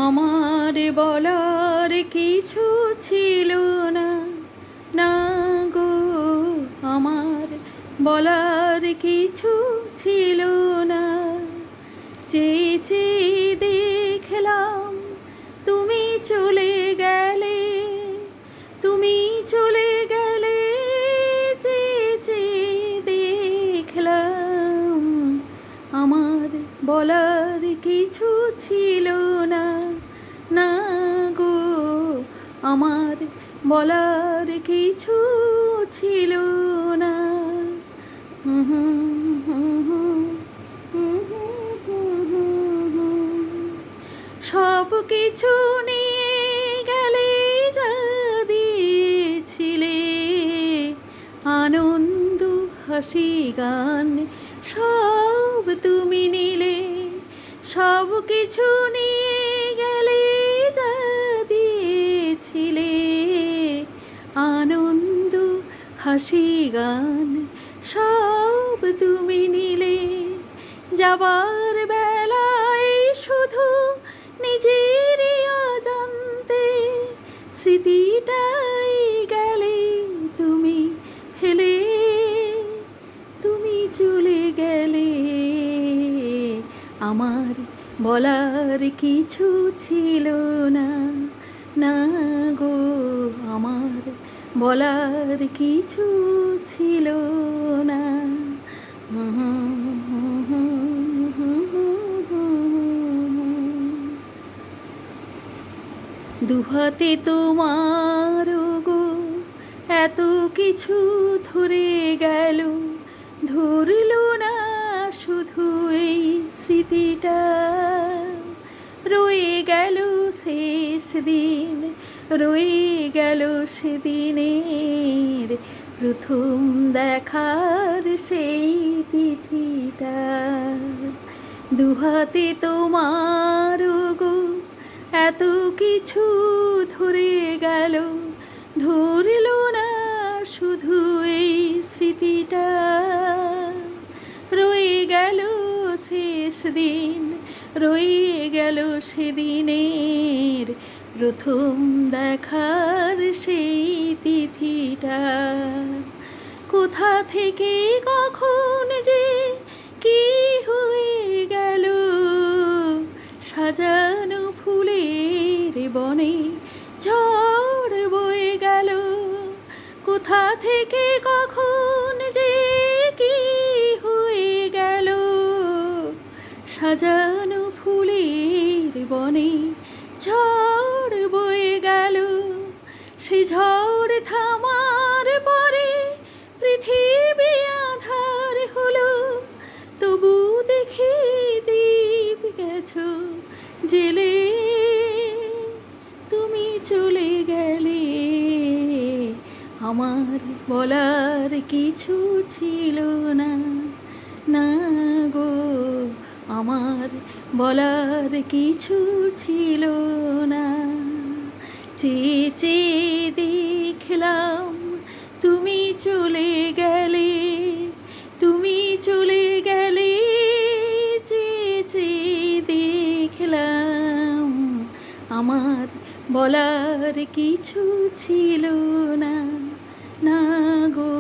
আমার বলার কিছু ছিল না, না গো। আমার বলার কিছু ছিল না। চেয়ে চেয়ে দেখলাম তুমি চলে গেলে, তুমি চলে গেলে। চেয়ে চেয়ে দেখলাম আমার বলার কিছু ছিল না, না গো। আমার বলার কিছু ছিল না। সব কিছু নিয়ে গেলে যা দিয়েছিলে, আনন্দ হাসি গান সব তুমি নিলে। সব কিছু নিয়ে গেলে যা দিয়েছিলে, আনন্দ হাসি গান সব তুমি নিলে। যাবার বেলায় শুধু নিজেরই অজান্তে স্মৃতিটাই গেলে তুমি ফেলে, তুমি চলে গেলে। আমার বলার কিছু ছিল না, না গো। আমার বলার কিছু ছিল না। দুহাতে তোমার গো এত কিছু ধরে গেল, ধরল না শুধু এই স্মৃতিটা। রয়ে গেল শেষ দিন, রয়ে গেল সেদিনের প্রথম দেখার সেই তিথিটা। দুহাতে তোমার গো এত কিছু ধরে গেল, ধরল না শুধু এই স্মৃতিটা। রয়ে গেল শেষ দিন, রয়ে গেল সেদিনের প্রথম দেখার সেই তিথিটা। কোথা থেকে কখন যে কি হয়ে গেল, সাজানো ফুলের বনে ঝড় বয়ে গেল। কোথা থেকে কখন যে কি হয়ে গেল, সাজানো ফুলের বনে ঝড় বয়ে গেল। সে ঝড় থামার পরে পৃথিবী আধার হলো, তবু দেখি দীপ গেছো জেলে, তুমি চলে গেলে। আমার বলার কিছু ছিল না, না গো। আমার বলার কিছু ছিল না। চেয়ে চেয়ে দেখলাম তুমি চলে গেলে, তুমি চলে গেলে। চেয়ে চেয়ে দেখলাম আমার বলার কিছু ছিল না, না গো।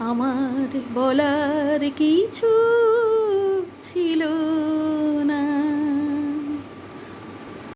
আমার বলার কিছু ছিল